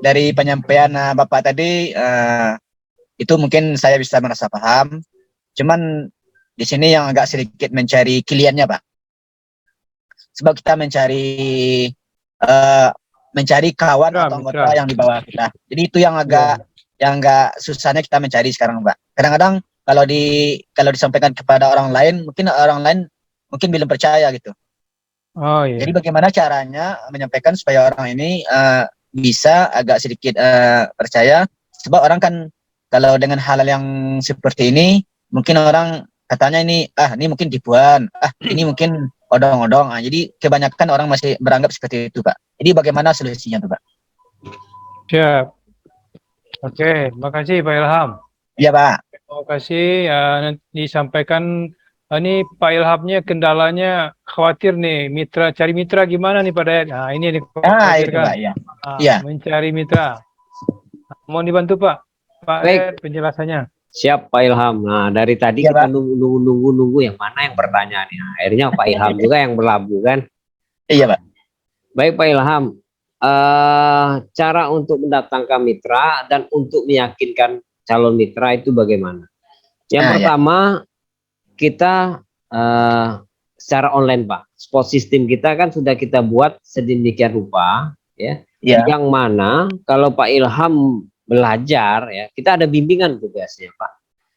dari penyampaian Bapak tadi, itu mungkin saya bisa merasa paham. Cuman di sini yang agak sedikit mencari kliennya, Pak. Sebab kita mencari kawan atau anggota yang di bawah kita. Jadi itu yang agak susahnya kita mencari sekarang, Pak. Kadang-kadang kalau disampaikan kepada orang lain mungkin belum percaya gitu. Oh iya. Jadi bagaimana caranya menyampaikan supaya orang ini bisa agak sedikit percaya, sebab orang kan kalau dengan hal-hal yang seperti ini mungkin orang katanya ini mungkin tipuan, ini mungkin odong-odong. Jadi kebanyakan orang masih beranggap seperti itu, Pak. Jadi bagaimana solusinya tuh, Pak? Siap. Oke, makasih Pak Ilham. Iya, Pak. Terima kasih. Nanti disampaikan. Ini Pak Ilhamnya kendalanya khawatir nih, cari mitra gimana nih Pak Dayat? Nah ini nih Itu, Pak, ya. Mencari mitra. Mohon dibantu Pak Dayat penjelasannya. Siap Pak Ilham. Nah dari tadi kita nunggu yang mana yang bertanya nih. Akhirnya Pak Ilham juga yang berlabuh kan? Iya Pak. Baik Pak Ilham. Cara untuk mendatangkan mitra dan untuk meyakinkan calon mitra itu bagaimana? Yang pertama kita secara online Pak. Spot system kita kan sudah kita buat sedemikian rupa ya. Yang mana kalau Pak Ilham belajar ya, kita ada bimbingan tugasnya Pak.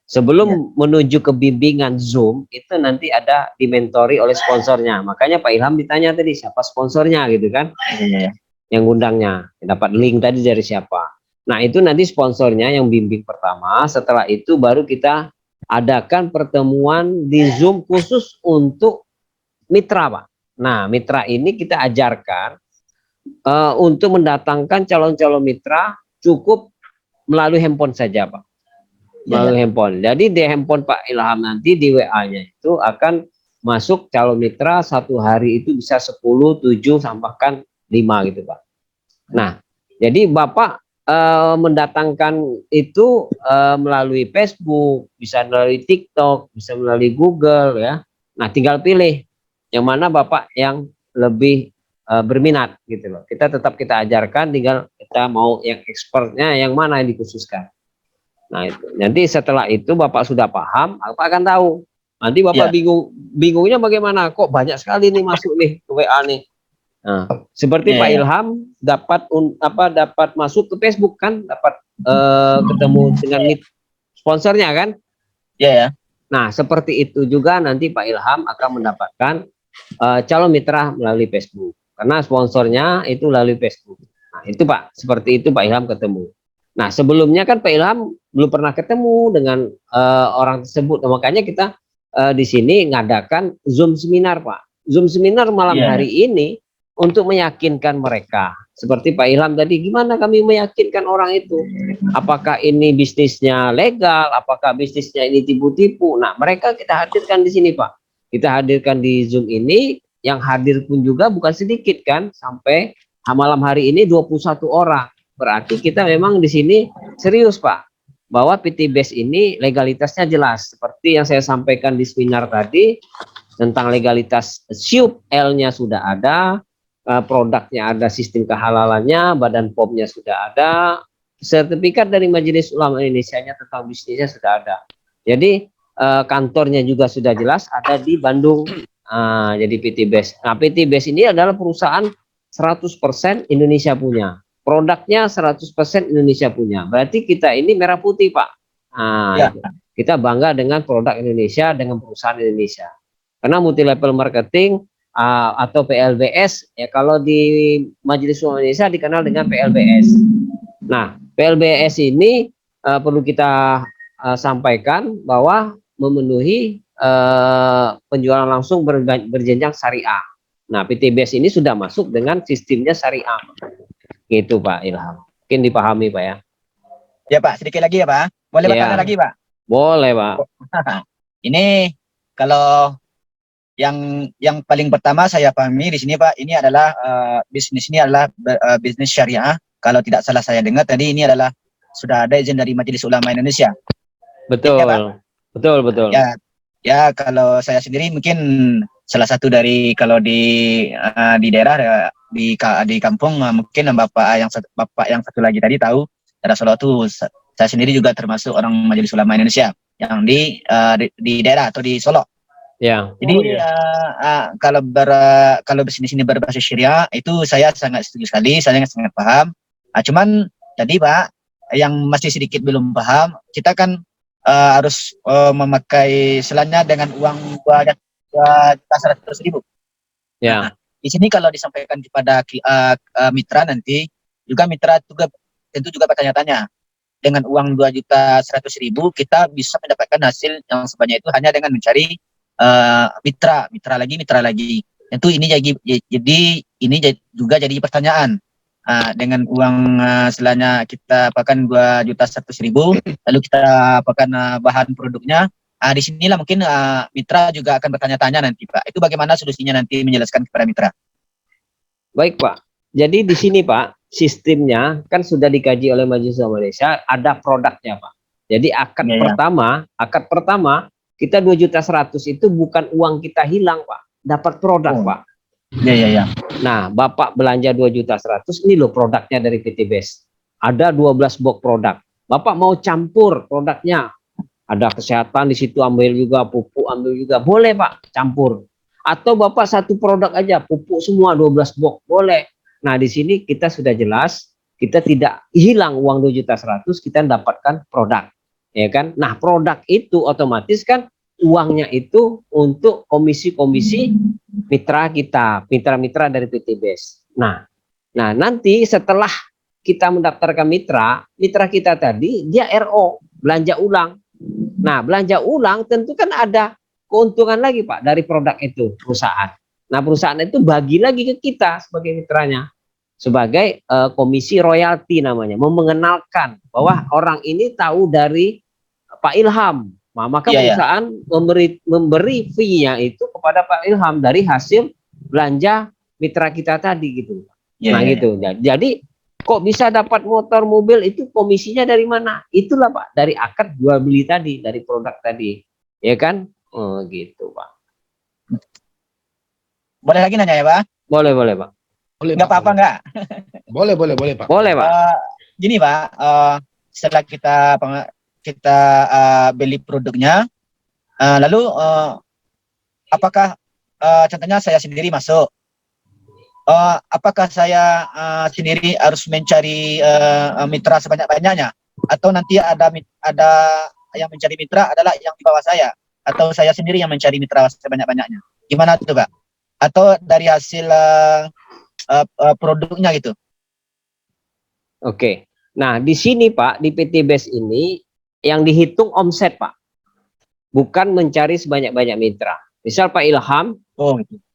Sebelum menuju ke bimbingan Zoom itu nanti ada dimentori oleh sponsornya. Makanya Pak Ilham ditanya tadi siapa sponsornya gitu kan? Yang undangnya, dapat link tadi dari siapa. Nah itu nanti sponsornya yang bimbing pertama. Setelah itu baru kita adakan pertemuan di Zoom khusus untuk mitra Pak. Nah mitra ini kita ajarkan untuk mendatangkan calon-calon mitra cukup melalui handphone saja Pak. Melalui handphone. Jadi di handphone Pak Ilham nanti di WA-nya itu akan masuk calon mitra satu hari itu bisa 10, 7 sampai kan 5 gitu Pak. Nah, jadi Bapak mendatangkan itu melalui Facebook, bisa melalui TikTok, bisa melalui Google ya. Nah, tinggal pilih yang mana Bapak yang lebih berminat gitu loh. Kita tetap kita ajarkan, tinggal kita mau yang expertnya yang mana yang dikhususkan. Nah, itu. Nanti setelah itu Bapak sudah paham, Bapak akan tahu. Nanti Bapak bingungnya bagaimana? Kok banyak sekali nih masuk nih ke WA nih. Nah, seperti Pak Ilham dapat masuk ke Facebook kan, dapat ketemu dengan sponsornya kan? Nah, seperti itu juga nanti Pak Ilham akan mendapatkan calon mitra melalui Facebook. Karena sponsornya itu melalui Facebook. Nah, itu Pak, seperti itu Pak Ilham ketemu. Nah, sebelumnya kan Pak Ilham belum pernah ketemu dengan orang tersebut. Nah, makanya kita di sini ngadakan Zoom seminar Pak. Zoom seminar malam hari ini untuk meyakinkan mereka. Seperti Pak Ilham tadi, gimana kami meyakinkan orang itu? Apakah ini bisnisnya legal? Apakah bisnisnya ini tipu-tipu? Nah, mereka kita hadirkan di sini Pak. Kita hadirkan di Zoom ini, yang hadir pun juga bukan sedikit kan, sampai malam hari ini 21 orang. Berarti kita memang di sini serius Pak, bahwa PT BES ini legalitasnya jelas. Seperti yang saya sampaikan di seminar tadi, tentang legalitas SIUP, L-nya sudah ada, produknya ada, sistem kehalalannya, badan POM-nya sudah ada, sertifikat dari Majelis Ulama Indonesia-nya tentang bisnisnya sudah ada. Jadi kantornya juga sudah jelas ada di Bandung. Jadi PT BES. Nah, PT BES ini adalah perusahaan 100% Indonesia punya. Produknya 100% Indonesia punya. Berarti kita ini merah putih, Pak. Kita bangga dengan produk Indonesia, dengan perusahaan Indonesia. Karena multi level marketing atau PLBS, ya kalau di Majelis Ulama Indonesia dikenal dengan PLBS. Nah, PLBS ini perlu kita sampaikan bahwa memenuhi penjualan langsung berjenjang syariah. Nah, PT BES ini sudah masuk dengan sistemnya syariah. Gitu Pak Ilham. Mungkin dipahami Pak ya. Ya Pak, sedikit lagi ya Pak. Boleh bertanya lagi Pak? Boleh Pak. Ini kalau yang paling pertama saya pahami di sini Pak, ini adalah bisnis ini adalah bisnis syariah. Kalau tidak salah saya dengar tadi ini adalah sudah ada izin dari Majelis Ulama Indonesia. Betul. Ya, Pak? Betul. Ya kalau saya sendiri mungkin salah satu dari kalau di daerah di kampung mungkin bapak yang satu lagi tadi tahu daerah Solo tuh saya sendiri juga termasuk orang Majelis Ulama Indonesia yang di daerah atau di Solo. Ya. Jadi iya. kalau di sini berbasis Syariah itu saya sangat setuju sekali, saya sangat paham. Cuman tadi Pak yang masih sedikit belum paham, kita kan harus memakai selanya dengan uang 2.100.000. Ya. Nah, di sini kalau disampaikan kepada mitra nanti juga mitra juga tentu juga bertanya-tanya dengan uang 2.100.000 kita bisa mendapatkan hasil yang sebanyak itu hanya dengan mencari mitra lagi. Tentu ini jadi ini juga jadi pertanyaan. Dengan uang selanya kita apakan 2.100.000 lalu kita apakan bahan produknya. Di sinilah mungkin mitra juga akan bertanya-tanya nanti Pak. Itu bagaimana solusinya nanti menjelaskan kepada mitra. Baik Pak. Jadi di sini Pak, sistemnya kan sudah dikaji oleh Majelis Ulama Indonesia, ada produknya Pak. Jadi akad pertama kita 2.100.000 itu bukan uang kita hilang Pak, dapat produk Pak. Iya. Nah, Bapak belanja 2.100.000, ini loh produknya dari PT BES. Ada 12 box produk. Bapak mau campur produknya. Ada kesehatan di situ, ambil juga, pupuk ambil juga. Boleh Pak, campur. Atau Bapak satu produk aja, pupuk semua 12 box, boleh. Nah, di sini kita sudah jelas, kita tidak hilang uang 2.100.000, kita dapatkan produk. Ya kan? Nah, produk itu otomatis kan uangnya itu untuk komisi-komisi mitra kita, mitra-mitra dari PT BES. Nah, nanti setelah kita mendaftarkan mitra kita tadi dia RO, belanja ulang. Nah, belanja ulang tentu kan ada keuntungan lagi Pak dari produk itu perusahaan. Nah, perusahaan itu bagi lagi ke kita sebagai mitranya, sebagai komisi royalti namanya, mengenalkan bahwa orang ini tahu dari Pak Ilham. Nah, maka perusahaan memberi fee-nya itu kepada Pak Ilham dari hasil belanja mitra kita tadi gitu. Gitu. Jadi kok bisa dapat motor mobil itu komisinya dari mana? Itulah Pak, dari akad jual beli tadi, dari produk tadi. Ya kan? Gitu Pak. Boleh lagi nanya ya Pak? Boleh Pak. Nggak apa-apa nggak? Boleh Pak. Boleh Pak. Gini Pak, setelah kita beli produknya, lalu apakah contohnya saya sendiri masuk, apakah saya sendiri harus mencari mitra sebanyak-banyaknya, atau nanti ada yang mencari mitra adalah yang di bawah saya, atau saya sendiri yang mencari mitra sebanyak-banyaknya? Gimana itu Pak? Atau dari hasil produknya gitu? Oke. Nah, di sini Pak, di PT BES ini yang dihitung omset Pak, bukan mencari sebanyak-banyak mitra. Misal Pak Ilham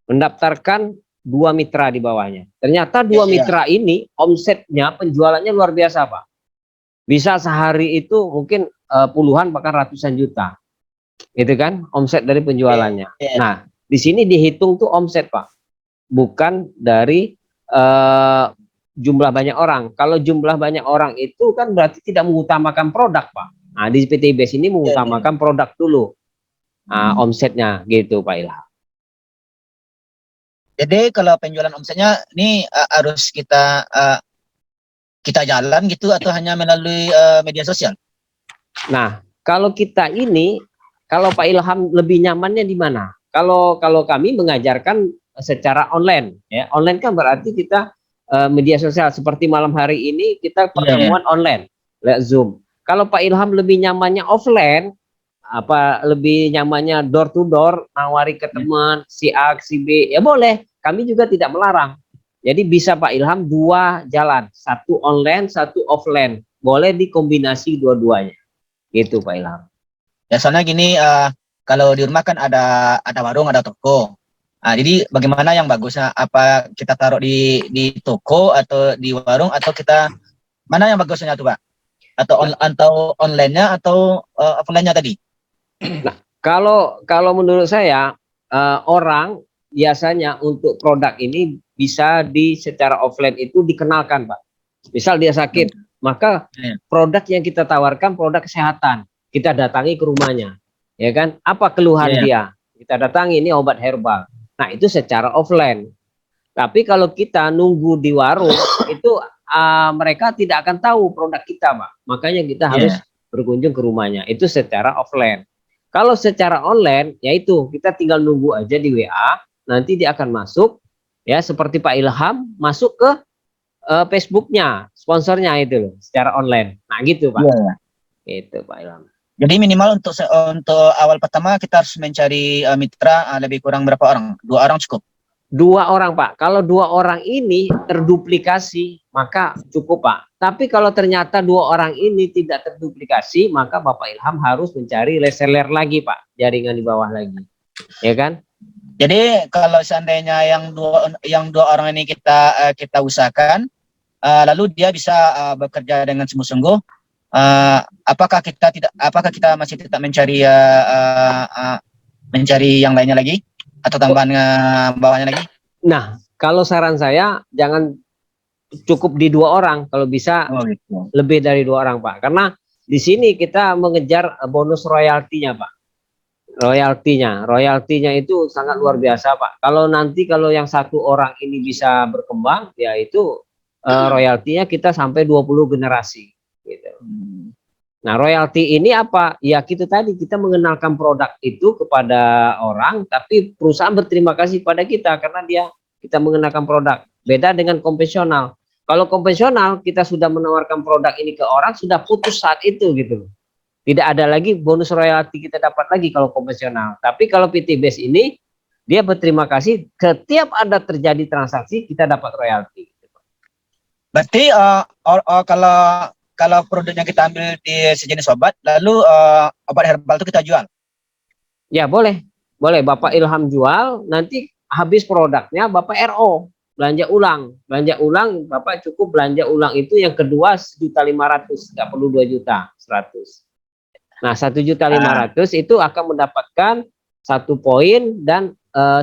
mendaftarkan 2 mitra di bawahnya, ternyata 2 mitra ini omsetnya penjualannya luar biasa Pak, bisa sehari itu mungkin puluhan bahkan ratusan juta, gitu kan omset dari penjualannya. Nah, di sini dihitung tuh omset Pak, bukan dari jumlah banyak orang. Kalau jumlah banyak orang itu kan berarti tidak mengutamakan produk Pak. Nah, di PT BES ini mengutamakan produk dulu, omsetnya gitu Pak Ilham. Jadi kalau penjualan omsetnya ini harus kita jalan gitu atau hanya melalui media sosial? Nah, kalau kita ini, kalau Pak Ilham lebih nyamannya di mana? Kalau kami mengajarkan secara online, ya online kan berarti kita media sosial, seperti malam hari ini kita pertemuan online lewat Zoom. Kalau Pak Ilham lebih nyamannya offline, lebih nyamannya door to door, nawari ke teman si A si B, ya boleh, kami juga tidak melarang. Jadi bisa Pak Ilham 2 jalan, satu online, satu offline, boleh dikombinasi dua-duanya, gitu Pak Ilham. Ya soalnya gini, kalau di rumah kan ada warung, ada toko. Jadi bagaimana yang bagusnya? Apa kita taruh di toko atau di warung, atau kita mana yang bagusnya tuh Pak? Atau online-nya atau offline-nya tadi? Nah, kalau menurut saya orang biasanya untuk produk ini bisa secara offline itu dikenalkan Pak. Misal dia sakit, maka produk yang kita tawarkan produk kesehatan, kita datangi ke rumahnya, ya kan? Apa keluhan dia? Kita datangi, ini obat herbal. Nah, itu secara offline. Tapi kalau kita nunggu di warung itu mereka tidak akan tahu produk kita, Pak. Makanya kita harus berkunjung ke rumahnya. Itu secara offline. Kalau secara online, yaitu kita tinggal nunggu aja di WA, nanti dia akan masuk, ya seperti Pak Ilham masuk ke Facebooknya, sponsornya itu loh, secara online. Nah gitu Pak. Iya. Itu Pak Ilham. Jadi minimal untuk awal pertama kita harus mencari mitra lebih kurang berapa orang? 2 orang cukup. 2 orang Pak. Kalau 2 orang ini terduplikasi maka cukup Pak. Tapi kalau ternyata 2 orang ini tidak terduplikasi maka Bapak Ilham harus mencari reseller lagi Pak, jaringan di bawah lagi, ya kan? Jadi kalau seandainya yang dua orang ini kita usahakan, lalu dia bisa bekerja dengan sungguh-sungguh, apakah kita masih tetap mencari mencari yang lainnya lagi atau tambahan bawahnya lagi? Nah, kalau saran saya jangan cukup di 2 orang, kalau bisa gitu. lebih dari 2 orang Pak, karena di sini kita mengejar bonus royaltinya Pak. Royaltinya itu sangat luar biasa Pak. Kalau yang 1 orang ini bisa berkembang, ya itu royaltinya kita sampai 20 generasi gitu. Nah, royalti ini apa? Ya gitu tadi, kita mengenalkan produk itu kepada orang, tapi perusahaan berterima kasih pada kita karena kita mengenalkan produk. Beda dengan konvensional. Kalau konvensional kita sudah menawarkan produk ini ke orang, sudah putus saat itu gitu. Tidak ada lagi bonus royalti kita dapat lagi kalau konvensional. Tapi kalau PT Base ini dia berterima kasih setiap ada terjadi transaksi kita dapat royalti. Berarti kalau produknya kita ambil di sejenis obat, lalu obat herbal itu kita jual? Ya boleh Bapak Ilham jual, nanti habis produknya Bapak RO, belanja ulang Bapak cukup belanja ulang itu yang kedua 1.500.000, nggak perlu 2.100.000. Nah 1.500.000 itu akan mendapatkan 1 poin dan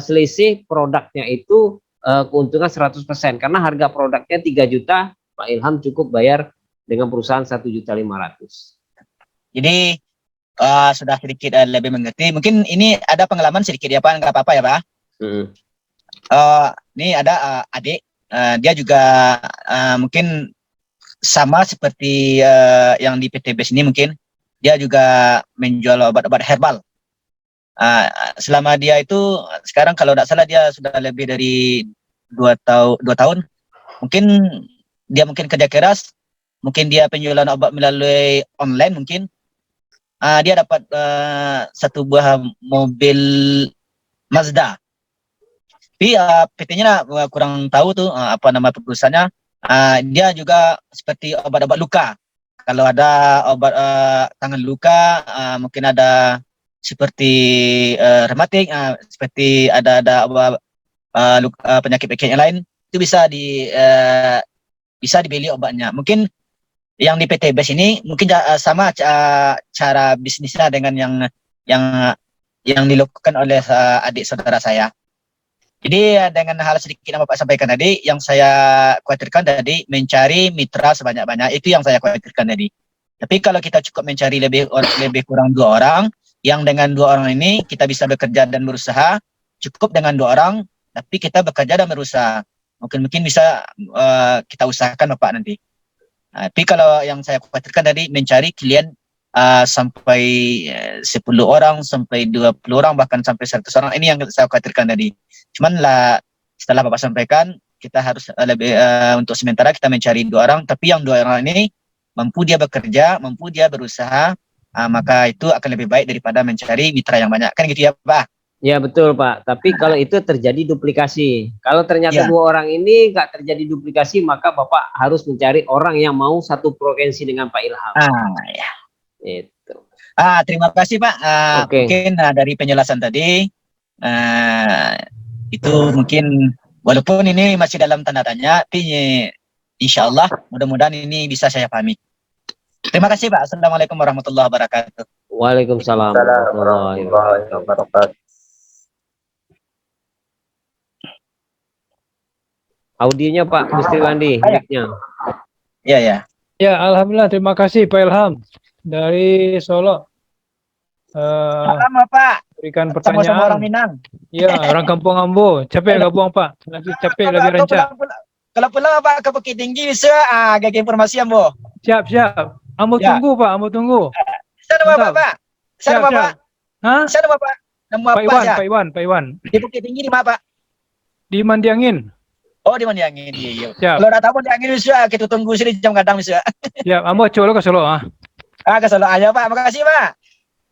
selisih produknya itu keuntungan 100%, karena harga produknya 3 juta, Pak Ilham cukup bayar dengan perusahaan 1.500.000. Jadi sudah sedikit lebih mengerti. Mungkin ini ada pengalaman sedikit ya Pak, nggak apa-apa ya Pak. Ini ada adik, dia juga mungkin sama seperti yang di PT Base ini, mungkin dia juga menjual obat-obat herbal. Selama dia itu sekarang kalau tidak salah dia sudah lebih dari 2 tahun. Mungkin dia kerja keras, mungkin dia penjualan obat melalui online, mungkin dia dapat 1 buah mobil Mazda. Tapi PT-nya kurang tahu tuh apa nama perusahaannya. Dia juga seperti obat-obat luka. Kalau ada obat tangan luka, mungkin ada seperti rematik, seperti ada obat penyakit-penyakit yang lain, itu bisa dibeli obatnya. Mungkin yang di PT Base ini mungkin sama cara bisnisnya dengan yang dilakukan oleh adik saudara saya. Jadi dengan hal sedikit yang Bapak sampaikan tadi, yang saya khawatirkan tadi mencari mitra sebanyak-banyak, itu yang saya khawatirkan tadi. Tapi kalau kita cukup mencari lebih kurang 2 orang, yang dengan 2 orang ini kita bisa bekerja dan berusaha, cukup dengan 2 orang, tapi kita bekerja dan berusaha. Mungkin bisa kita usahakan Bapak nanti. Tapi kalau yang saya khawatirkan tadi mencari klien sampai 10 orang, sampai 20 orang, bahkan sampai 100 orang, ini yang saya khawatirkan tadi. Cuman setelah Bapak sampaikan, kita harus lebih untuk sementara kita mencari 2 orang, tapi yang 2 orang ini mampu dia bekerja, mampu dia berusaha, maka itu akan lebih baik daripada mencari mitra yang banyak. Kan gitu ya Pak? Ya betul Pak, tapi kalau itu terjadi duplikasi, kalau ternyata 2 orang ini nggak terjadi duplikasi, maka Bapak harus mencari orang yang mau satu frekuensi dengan Pak Ilham. Ya. Itu. Terima kasih Pak. Oke. Mungkin dari penjelasan tadi itu mungkin walaupun ini masih dalam tanda tanya, tapi insya Allah mudah-mudahan ini bisa saya pahami. Terima kasih Pak. Assalamualaikum warahmatullahi wabarakatuh. Waalaikumsalam warahmatullahi wabarakatuh. Audionya Pak Gusti Wandi, mic-nya. Iya ya. Ya, alhamdulillah, terima kasih Pak Ilham dari Solo. Salam Pak. berikan Sama-sama orang pertanyaan. Minang. Ya, orang Kampung Ambo. Capek nggak buang Pak? Lagi capek, lagi Kalau rancak. kalau pulang Pak ke Bukit Tinggi bisa gak informasi Ambo. Siap, siap. Ambo Ya. tunggu Pak, Ambo tunggu. Sana Bapak, Mantap. Pak. Sana Siap, Bapak. siap. Hah? Sana Bapak. Nama Pak apa Iwan, ya? Pak Iwan, Pak Iwan. Di Bukit Tinggi di mana Pak? Di Mandiangin. Oh di Mandiangin. Iya. Siap, Kalau udah tahu Mandiangin bisa kita tunggu sini jam kadang bisa. siap. Ambo Solo ke Solo. Ke Solo aja Pak. Makasih Pak.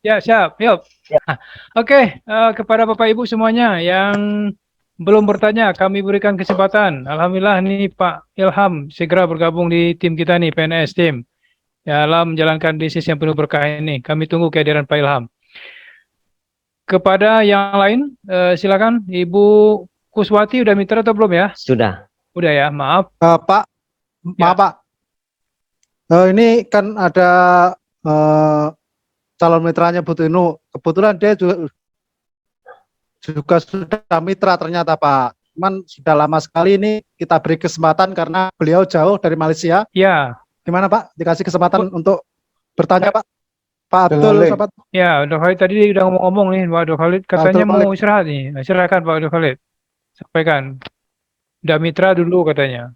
Ya, siap. Yuk. Ya. Oke, kepada Bapak Ibu semuanya yang belum bertanya, kami berikan kesempatan. Alhamdulillah nih Pak Ilham segera bergabung di tim kita nih, PNS tim. Dalam menjalankan bisnis yang penuh berkah ini. Kami tunggu kehadiran Pak Ilham. Kepada yang lain, silakan Ibu Kuswati udah mitra atau belum ya? Sudah. Udah ya, maaf. Pak, maaf Pak. Ini kan ada calon mitranya Bu Tinu. Kebetulan dia juga sudah mitra ternyata Pak. Cuman sudah lama sekali ini kita beri kesempatan karena beliau jauh dari Malaysia. Ya, Gimana Pak? Dikasih kesempatan untuk bertanya Pak? Pak Dengan Abdul, link. sahabat. ya, Dok Khalid tadi udah ngomong-ngomong nih, Pak Dok Khalid katanya Abdul mau Khalid. istirahat nih. Silakan Pak Dok Khalid. Sampaikan. Udah mitra dulu katanya.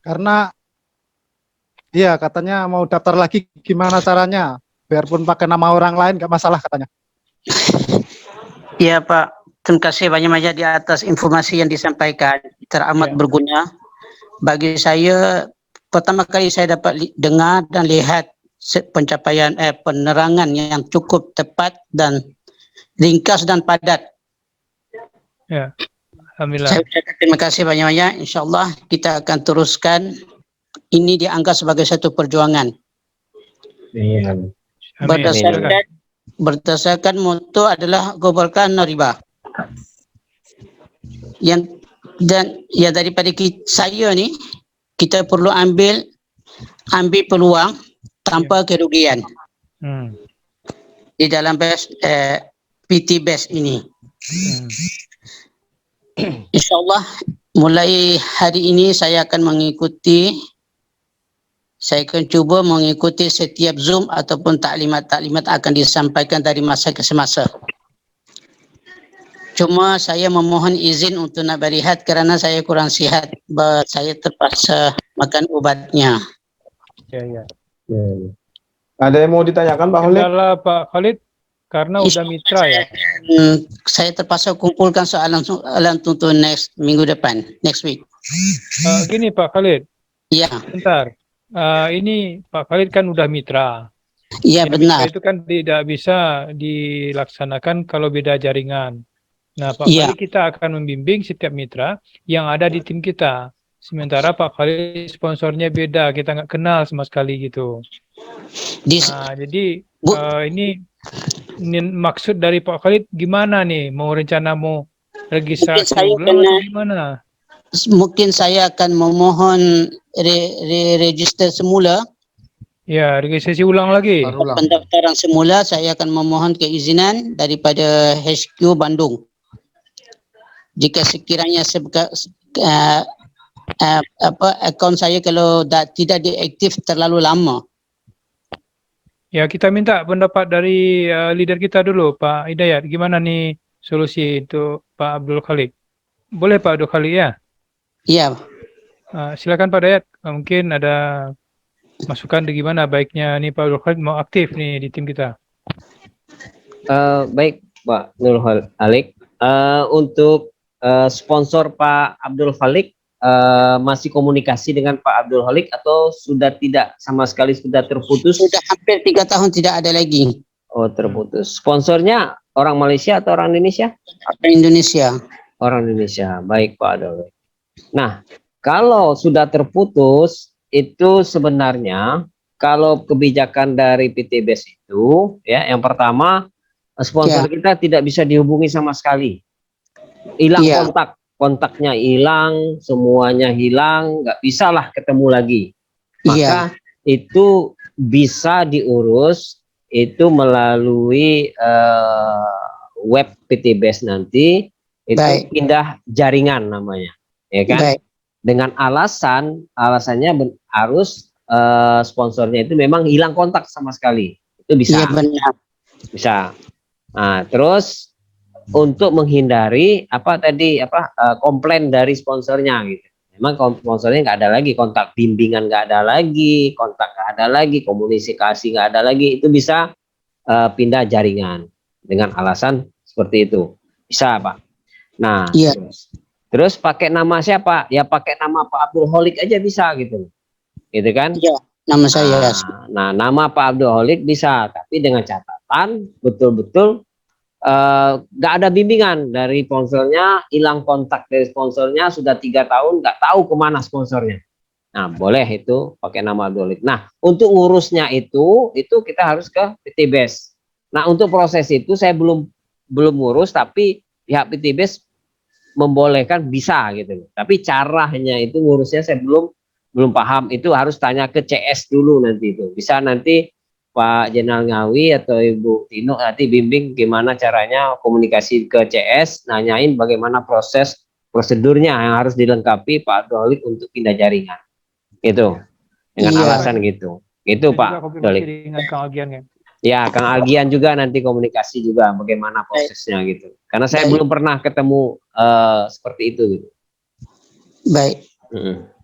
Karena iya katanya mau daftar lagi gimana caranya? Biarpun pakai nama orang lain nggak masalah katanya. Ya Pak, terima kasih banyak-banyak di atas informasi yang disampaikan. Teramat Ya. berguna. Bagi saya, pertama kali saya dapat dengar dan lihat pencapaian penerangan yang cukup tepat dan ringkas dan padat. Ya, alhamdulillah. Saya ucapkan terima kasih banyak-banyak. InsyaAllah kita akan teruskan. Ini dianggap sebagai satu perjuangan. Amin. Berdasarkan moto adalah gobarkan riba. Dan daripada saya ni, kita perlu ambil peluang tanpa kerugian Hmm. di dalam PT Best ini. InsyaAllah mulai hari ini saya akan cuba mengikuti setiap Zoom ataupun taklimat-taklimat akan disampaikan dari masa ke semasa. Cuma saya memohon izin untuk nak berehat kerana saya kurang sihat. Saya terpaksa makan ubatnya. Ya. Ada yang mau ditanyakan Pak Khalid? Kendala Pak Khalid karena udah mitra ya. Saya terpaksa kumpulkan soalan untuk minggu depan, next week. Gini Pak Khalid, Ya, bentar. Ini Pak Khalid kan udah mitra. ya Yang benar. mitra itu kan tidak bisa dilaksanakan kalau beda jaringan. Nah, Pak Iya. Khalid kita akan membimbing setiap mitra yang ada di tim kita. Sementara Pak Khalid sponsornya beda, kita nggak kenal sama sekali gitu. Jadi Bu- ini maksud dari Pak Khalid gimana nih? Mau rencana mau registrasi Mungkin saya ulang kena- atau gimana? Mungkin saya akan memohon register semula, Ya, registrasi ulang lagi. Baru ulang. pendaftaran semula. Saya akan memohon keizinan daripada HQ Bandung. Jika sekiranya akaun saya kalau tidak diaktif terlalu lama. Ya, kita minta pendapat dari leader kita dulu, Pak Hidayat. Gimana nih solusi untuk Pak Abdul Khalid? Boleh Pak Abdul Khalid ya? Ya, Silakan Pak Hidayat. Mungkin ada masukan di gimana baiknya nih Pak Abdul Khalid mau aktif nih di tim kita. Baik Pak Nurul Halik. Untuk sponsor Pak Abdul Khalik, masih komunikasi dengan Pak Abdul Khalik atau sudah tidak sama sekali, sudah terputus? sudah hampir 3 tahun tidak ada lagi. Oh, terputus. Sponsornya orang Malaysia atau orang Indonesia? Indonesia. Orang Indonesia. Baik Pak Abdul. Nah, kalau sudah terputus itu sebenarnya kalau kebijakan dari PT BES itu ya, yang pertama sponsor kita tidak bisa dihubungi sama sekali. Hilang Ya. kontaknya hilang, semuanya hilang, nggak bisa lah ketemu lagi. Maka itu bisa diurus itu melalui web PT BES nanti, itu Baik. pindah jaringan namanya, ya kan? Baik. Dengan alasannya harus sponsornya itu memang hilang kontak sama sekali. Itu bisa. Iya benar. Bisa. Nah, terus untuk menghindari komplain dari sponsornya gitu. Memang sponsornya nggak ada lagi, kontak bimbingan nggak ada lagi, kontak nggak ada lagi, komunikasi nggak ada lagi, itu bisa pindah jaringan dengan alasan seperti itu, bisa Pak. Nah, Iya. terus pakai nama siapa? Ya pakai nama Pak Abdul Holik aja bisa gitu kan? Iya, nama saya. Nah, nama Pak Abdul Holik bisa, tapi dengan catatan betul-betul nggak ada bimbingan dari sponsornya, hilang kontak dari sponsornya, sudah 3 tahun nggak tahu kemana sponsornya. Nah, boleh itu pakai nama Abdul Holik. Nah, untuk ngurusnya itu kita harus ke PTBS. Nah, untuk proses itu saya belum ngurus, tapi pihak PTBS membolehkan bisa gitu. Tapi caranya itu ngurusnya saya belum paham. Itu harus tanya ke CS dulu nanti itu. Bisa nanti Pak Jenderal Ngawi atau Ibu Tino nanti bimbing gimana caranya komunikasi ke CS, nanyain bagaimana prosedurnya yang harus dilengkapi Pak Abdul Holik untuk pindah jaringan. Itu dengan alasan gitu. Itu Pak Abdul Holik. Dengan Kang Algian kan. Ya, Kang Algian juga nanti komunikasi juga bagaimana prosesnya gitu. Karena saya belum pernah ketemu seperti itu gitu. Baik.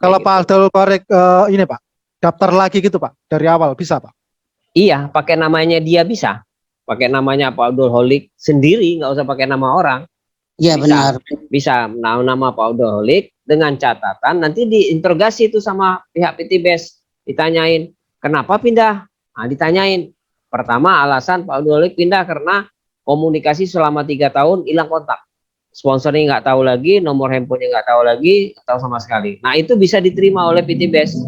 Kalau Pak Abdul Holik ini Pak, daftar lagi gitu Pak, dari awal bisa Pak? Iya, pakai namanya dia bisa. Pakai namanya Pak Abdul Holik sendiri, nggak usah pakai nama orang. Iya benar. Bisa nama Pak Abdul Holik dengan catatan nanti diinterogasi itu sama pihak PTBS, ditanyain kenapa pindah. Nah, ditanyain. Pertama alasan Pak Abdul Holik pindah karena komunikasi selama 3 tahun hilang kontak. Sponsornya nggak tahu lagi, nomor handphonenya nggak tahu lagi, nggak tahu sama sekali. Nah, itu bisa diterima oleh PTBS.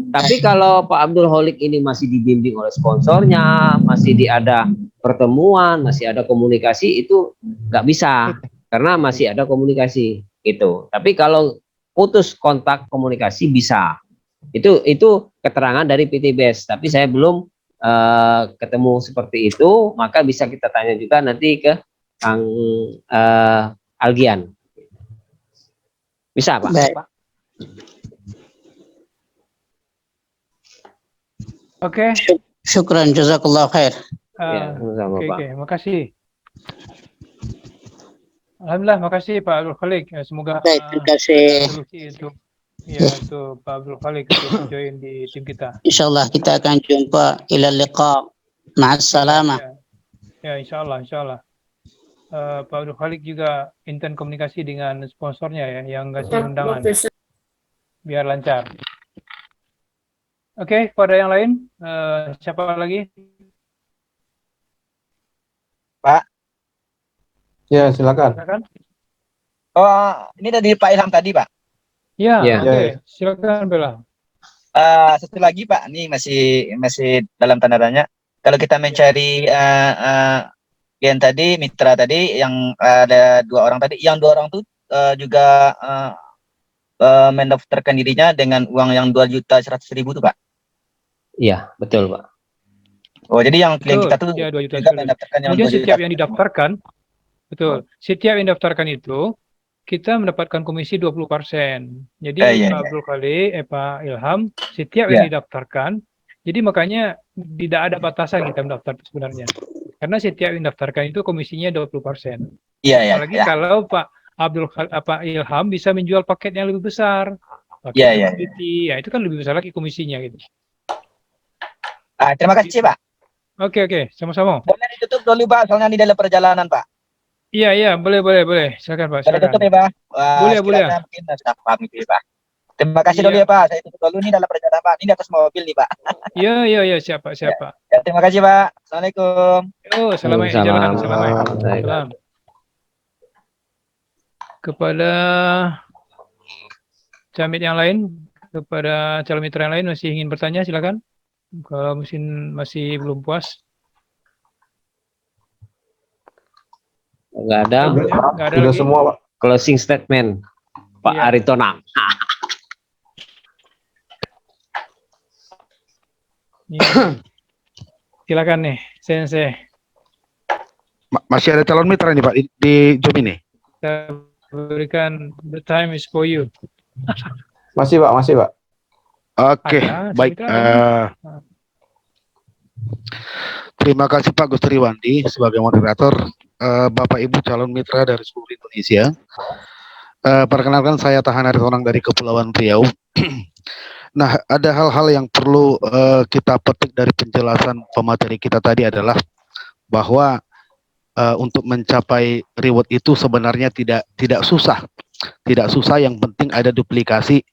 Tapi kalau Pak Abdul Holik ini masih dibimbing oleh sponsornya, masih ada pertemuan, masih ada komunikasi, itu nggak bisa karena masih ada komunikasi gitu. Tapi kalau putus kontak komunikasi bisa. Itu keterangan dari PTBS. Tapi saya belum ketemu seperti itu, maka bisa kita tanya juga nanti ke Kang Algian. Bisa Pak? Baik. Oke. Syukran, jazakallah khair. Ya, sama-sama, Pak. Oke, makasih. Alhamdulillah, makasih Pak Abdul Holik. Semoga Baik, terima kasih. solusi untuk Pak Abdul Holik untuk join di tim kita. Insyaallah kita akan jumpa. Ila liqa. Ma'assalamah. Ya, insyaallah. Pak Abdul Holik juga intens komunikasi dengan sponsornya ya, yang kasih undangan. Biar lancar. Oke, pada yang lain, siapa lagi? Pak. Ya, silakan. Silakan. Oh, ini dari Pak Ilham tadi, Pak. Ya, Ya. oke. Silakan Bella. Satu lagi, Pak. Ini masih dalam tanda tanya. Kalau kita mencari yang tadi, mitra tadi, yang ada 2 orang tadi, yang 2 orang itu juga mendaftarkan dirinya dengan uang yang 2.100.000 tuh, Pak. Iya, betul Pak. Oh, jadi yang klien kita tuh Ya, 2 juta. juga mendaftarkan yang Kemudian 2 juta. setiap yang didaftarkan, betul. Setiap yang didaftarkan itu kita mendapatkan komisi 20%. Jadi Iya. Pak Abdul Holik, Pak Ilham, setiap yang didaftarkan, jadi makanya tidak ada batasan kita mendaftar sebenarnya. Karena setiap yang didaftarkan itu komisinya 20%. Iya. Apalagi kalau Pak Ilham bisa menjual paket yang lebih besar. Paket Iya. commodity, ya itu kan lebih besar lagi komisinya gitu. Terima kasih, Pak. Oke, sama-sama. Boleh ditutup dulu, Pak, soalnya di dalam perjalanan, Pak. Iya, boleh. Silakan Pak, Boleh tutup ya, Pak? Boleh. Sekiranya mungkin sudah paham gitu ya, Pak. Terima kasih dulu ya, Pak. Saya tutup dulu nih dalam perjalanan, Pak. Ini di atas mobil nih, Pak. Iya, siapa? Ya, terima kasih, Pak. Assalamualaikum. Selamat jalan. Salam. Kepada camit yang lain, kepada calon mitra yang lain masih ingin bertanya, silakan. Kalau masih belum puas. Nggak ada. Nggak ada Sudah lagi. semua, Pak. Closing statement Pak Iya. Aritonang. Silakan nih, Sensei. Masih ada calon mitra nih Pak di Zoom ini. Kita berikan the time is for you. Masih, Pak. Oke, Ada, baik. saya kira Terima kasih Pak Gustriwandi sebagai moderator. Bapak Ibu calon mitra dari seluruh Indonesia. Perkenalkan saya Tahan Aritonang dari Kepulauan Riau. Nah, ada hal-hal yang perlu kita petik dari penjelasan pemateri kita tadi adalah bahwa untuk mencapai reward itu sebenarnya tidak susah. Tidak susah, yang penting ada duplikasi.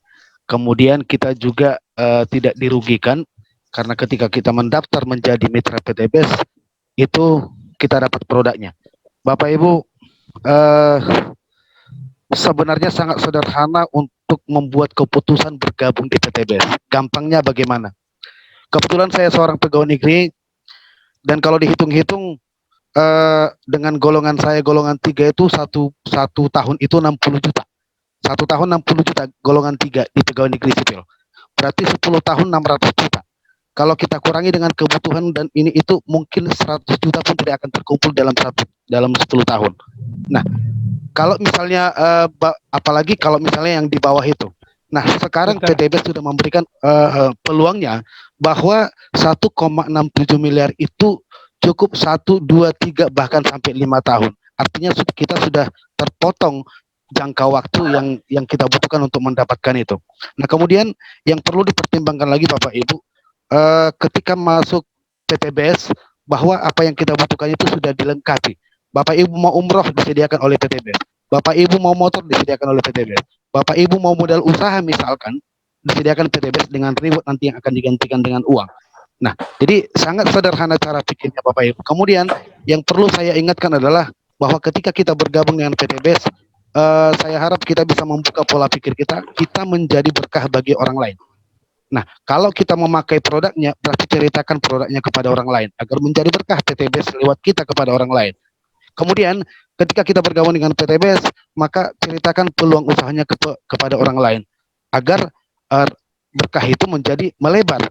Kemudian kita juga tidak dirugikan karena ketika kita mendaftar menjadi mitra PTBS itu kita dapat produknya. Bapak Ibu, sebenarnya sangat sederhana untuk membuat keputusan bergabung di PTBS. Gampangnya bagaimana? Kebetulan saya seorang pegawai negeri dan kalau dihitung-hitung dengan golongan saya golongan 3 itu satu tahun itu 60 juta. 1 tahun 60 juta golongan 3 di pegawai negeri sipil. Berarti 10 tahun 600 juta. Kalau kita kurangi dengan kebutuhan dan ini itu mungkin 100 juta pun tidak akan terkumpul dalam 10 tahun. Nah, kalau misalnya apalagi kalau misalnya yang di bawah itu. Nah, sekarang PTBS sudah memberikan peluangnya bahwa 1,67 miliar itu cukup 1, 2, 3 bahkan sampai 5 tahun. Artinya kita sudah terpotong jangka waktu yang kita butuhkan untuk mendapatkan itu. Nah, kemudian yang perlu dipertimbangkan lagi Bapak Ibu, ketika masuk PTBS bahwa apa yang kita butuhkan itu sudah dilengkapi. Bapak Ibu mau umroh disediakan oleh PTBS. Bapak Ibu mau motor disediakan oleh PTBS. Bapak Ibu mau modal usaha misalkan disediakan PTBS dengan reward nanti yang akan digantikan dengan uang. Nah, jadi sangat sederhana cara pikirnya Bapak Ibu. Kemudian yang perlu saya ingatkan adalah bahwa ketika kita bergabung dengan PTBS, saya harap kita bisa membuka pola pikir kita menjadi berkah bagi orang lain. Nah, kalau kita memakai produknya, berarti ceritakan produknya kepada orang lain agar menjadi berkah PTBS lewat kita kepada orang lain. Kemudian, ketika kita bergabung dengan PTBS, maka ceritakan peluang usahanya kepada orang lain agar berkah itu menjadi melebar,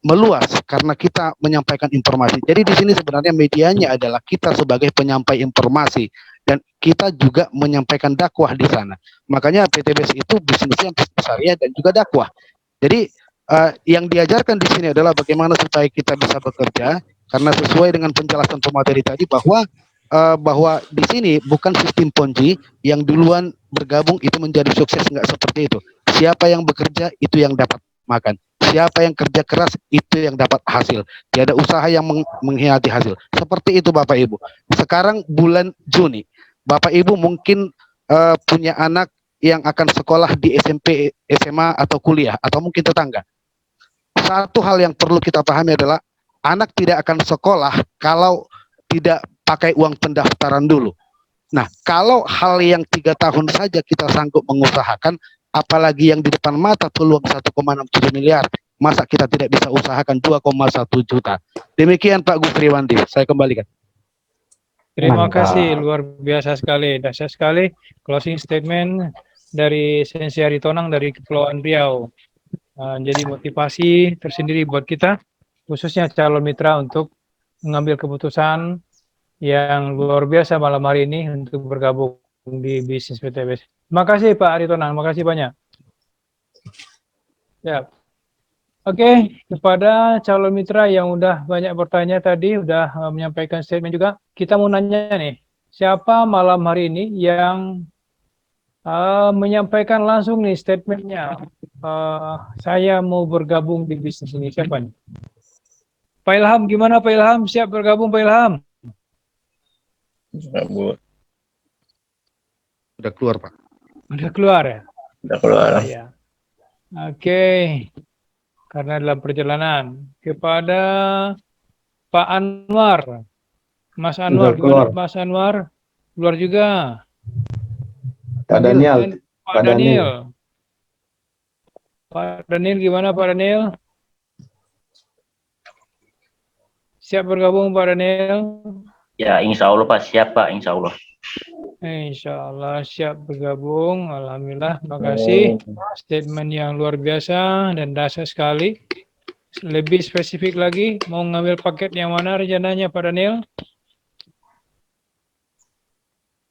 meluas karena kita menyampaikan informasi. Jadi di sini sebenarnya medianya adalah kita sebagai penyampai informasi dan kita juga menyampaikan dakwah di sana. Makanya PTBS itu bisnisnya bisnis syariah dan juga dakwah. Jadi yang diajarkan di sini adalah bagaimana supaya kita bisa bekerja karena sesuai dengan penjelasan pemateri tadi bahwa di sini bukan sistem ponzi yang duluan bergabung itu menjadi sukses, nggak seperti itu. Siapa yang bekerja itu yang dapat makan. Siapa yang kerja keras itu yang dapat hasil. Tiada usaha yang mengkhianati hasil. Seperti itu Bapak Ibu. Sekarang bulan Juni, Bapak Ibu mungkin punya anak yang akan sekolah di SMP, SMA atau kuliah atau mungkin tetangga. Satu hal yang perlu kita pahami adalah anak tidak akan sekolah kalau tidak pakai uang pendaftaran dulu. Nah, kalau hal yang 3 tahun saja kita sanggup mengusahakan, apalagi yang di depan mata peluang 1,67 miliar, masa kita tidak bisa usahakan 2,1 juta. Demikian Pak Gustriwandi, saya kembalikan. Terima kasih, luar biasa sekali, dahsyat sekali closing statement dari Sensi Aritonang dari Kepulauan Riau. Jadi motivasi tersendiri buat kita, khususnya calon mitra untuk mengambil keputusan yang luar biasa malam hari ini untuk bergabung di bisnis PTBS. Terima kasih Pak Aritonang, terima kasih banyak. Ya. Oke, kepada calon mitra yang udah banyak bertanya tadi, udah menyampaikan statement juga, kita mau nanya nih, siapa malam hari ini yang menyampaikan langsung nih statementnya, saya mau bergabung di bisnis ini, siapa nih? Pak Ilham, gimana Pak Ilham? Siap bergabung Pak Ilham? Sudah keluar Pak. Udah keluar ya? Udah keluar. Ya. Oke. Karena dalam perjalanan. Kepada Pak Anwar. Mas Anwar, gimana Mas Anwar? Keluar juga. Pak Daniel. Pak Daniel. Pak Daniel gimana Pak Daniel? Siap bergabung Pak Daniel? Ya, insya Allah Pak, siap Pak, insya Allah. Insya Allah siap bergabung. Alhamdulillah, terima kasih. Statement yang luar biasa dan dahsyat sekali. Lebih spesifik lagi, mau ngambil paket yang mana rencananya Pak Daniel?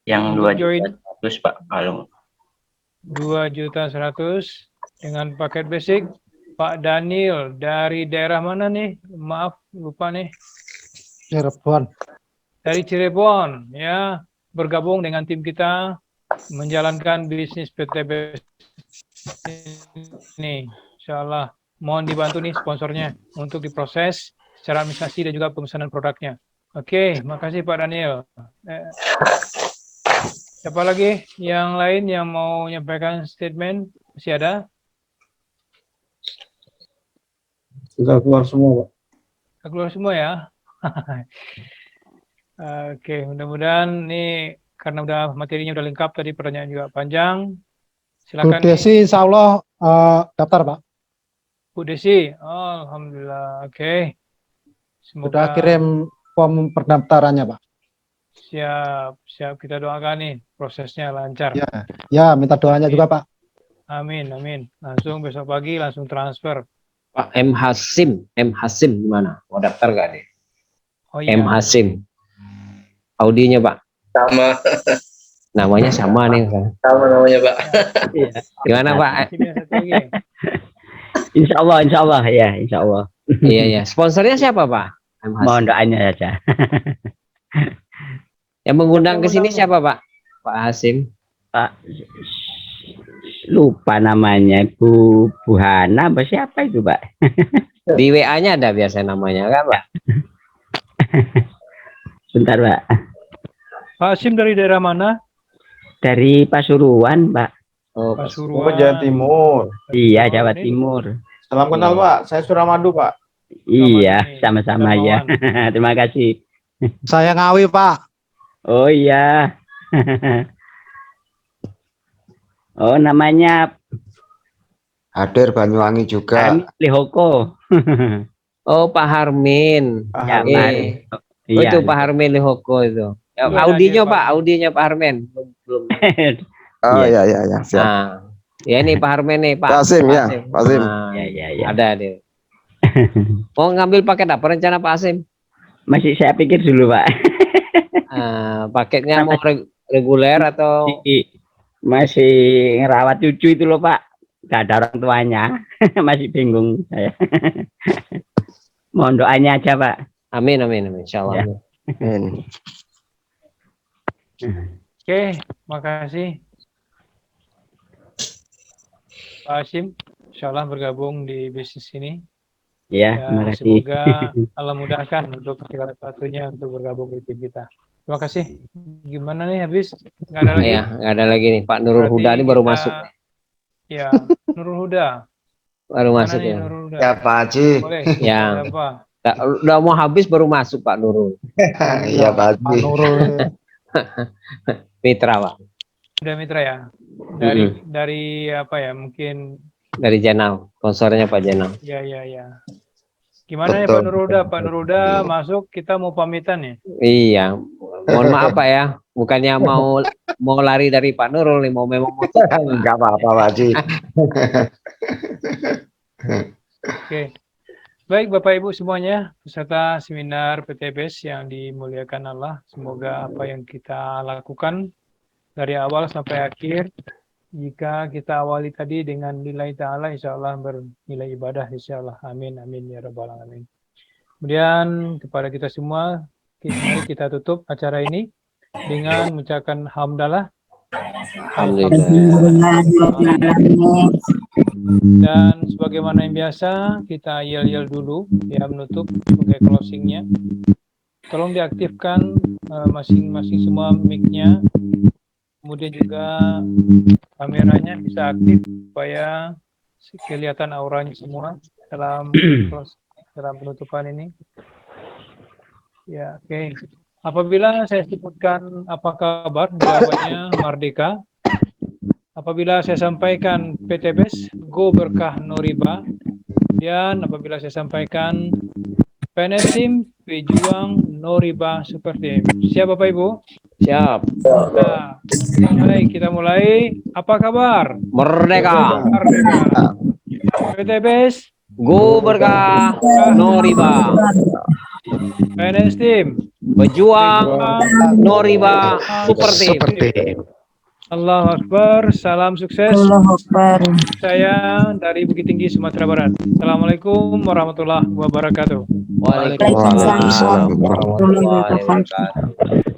Yang 2.100.000 Pak, kalau 2.100.000 dengan paket basic. Pak Daniel dari daerah mana nih? Maaf, lupa nih. Cirebon. Dari Cirebon, ya, bergabung dengan tim kita menjalankan bisnis PTBS ini. Insya Allah, mohon dibantu nih sponsornya untuk diproses secara administrasi dan juga pemesanan produknya. Oke, makasih Pak Daniel. Siapa lagi yang lain yang mau menyampaikan statement? Masih ada? Sudah keluar semua, Pak. Keluar semua ya. Oke, mudah-mudahan nih karena udah materinya udah lengkap tadi, pertanyaan juga panjang. Bu Silakan Desi insya Allah daftar Pak. Bu Desi. Oh, alhamdulillah. Oke. Sudah Semoga kirim form pendaftarannya Pak. siap kita doakan nih prosesnya lancar. Ya, ya minta doanya juga Pak. Amin, amin. Langsung besok pagi langsung transfer. Pak M Hasim gimana? Mau daftar gak nih? Oh iya. M Hasim. Audinya Pak. Sama. Namanya sama nih. Sama namanya, Pak. Gimana Pak? Sini ada satu lagi. Insya Allah ya, insya Allah. Iya ya. Sponsornya siapa Pak? M Hasim. Mohon doanya saja. Yang mengundang ke sini siapa Pak? Pak Hasim. Pak, lupa namanya, Bu Hana, apa siapa itu Pak? Di WA-nya ada biasa namanya kan Pak? Bentar Pak. Pak Hasim dari daerah mana? Dari Pasuruan Pak. Oh, Pasuruan. Jawa Timur. Iya, Jawa Timur. Salam kenal, Pak. Saya Suramadu, Pak. Iya, sama-sama ya. Terima kasih. Saya Ngawi Pak. Oh iya. Oh, namanya Hadir Banyuwangi juga. Lihoko. Oh, Pak Harmin. Ya, Iya. Pak. Oh, Iya. itu Pak Harmin Lihoko itu. Ya, Iya, audinya Pak. Pak, audinya Pak Harmin. Belum. Oh iya iya ya, siap. Nah, ya ini Pak Harmin nih, Pak. Pak Hasim ya, Pak Hasim. Nah, Ya. ada dia. Mau ngambil paket apa rencana Pak Hasim? Masih saya pikir dulu Pak. Paketnya mau reguler atau Masih ngerawat cucu itu loh Pak. Gak ada orang tuanya. Masih bingung saya. Mohon doanya aja Pak. amin insyaallah. Ya. Amin. Oke, makasih. Pak Hasim, insyaallah bergabung di bisnis ini. Ya, terima kasih. Semoga Allah mudahkan untuk segala sesuatunya untuk bergabung di tim kita. Terima kasih. Gimana nih habis? Nggak ada lagi? Ya, nggak ada lagi nih. Pak Nurul Berarti Huda ini baru kita- masuk. Ya, Nurul Huda. Baru Mana masuk nih ya. Nurul Huda? Ya Pak Haji. Boleh. Ya. Apa? Udah mau habis baru masuk Pak Nurul. Iya Pak Pak Haji. Nurul. Mitra Pak. Udah mitra ya? Dari apa ya? Mungkin Dari Jenal. Sponsornya Pak Jenal. ya. Gimana ya Pak Betul. Nurul Huda? Pak Nurul Huda masuk, kita mau pamitan ya? Iya. Mohon maaf Pak ya. Bukannya mau lari dari Pak Nurul nih, memang mau Enggak apa-apa Pak Haji. Oke. Baik Bapak Ibu semuanya, peserta seminar PTBS yang dimuliakan Allah. Semoga apa yang kita lakukan dari awal sampai akhir, jika kita awali tadi dengan nilai ta'ala, insya Allah bernilai ibadah, insya Allah. Amin, ya rabbal alamin. Kemudian kepada kita semua, mari kita tutup acara ini dengan mengucapkan hamdalah. Alhamdulillah. Dan sebagaimana yang biasa, kita yel-yel dulu ya menutup sebagai closingnya. Tolong diaktifkan masing-masing semua mic-nya. Kemudian juga kameranya bisa aktif supaya kelihatan auranya semua dalam penutupan ini. Ya, oke. Apabila saya sebutkan apa kabar, jawabannya Merdeka. Apabila saya sampaikan PTBS, Go Berkah No Riba. Dan apabila saya sampaikan PNS Team, Pejuang No Riba Super Team. Siap Bapak Ibu? Siap. Nah, baik, kita mulai. Apa kabar? Merdeka. Merdeka. PTBS, Go Berkah No Riba. PNS Team, Pejuang No Riba Super Team. Seperti Allahu Akbar. Salam sukses. Allahu Akbar. Saya dari Bukit Tinggi, Sumatera Barat. Assalamualaikum warahmatullahi wabarakatuh. Waalaikumsalam Waalaikumsalam warahmatullahi warahmatullahi wabarakatuh. wabarakatuh.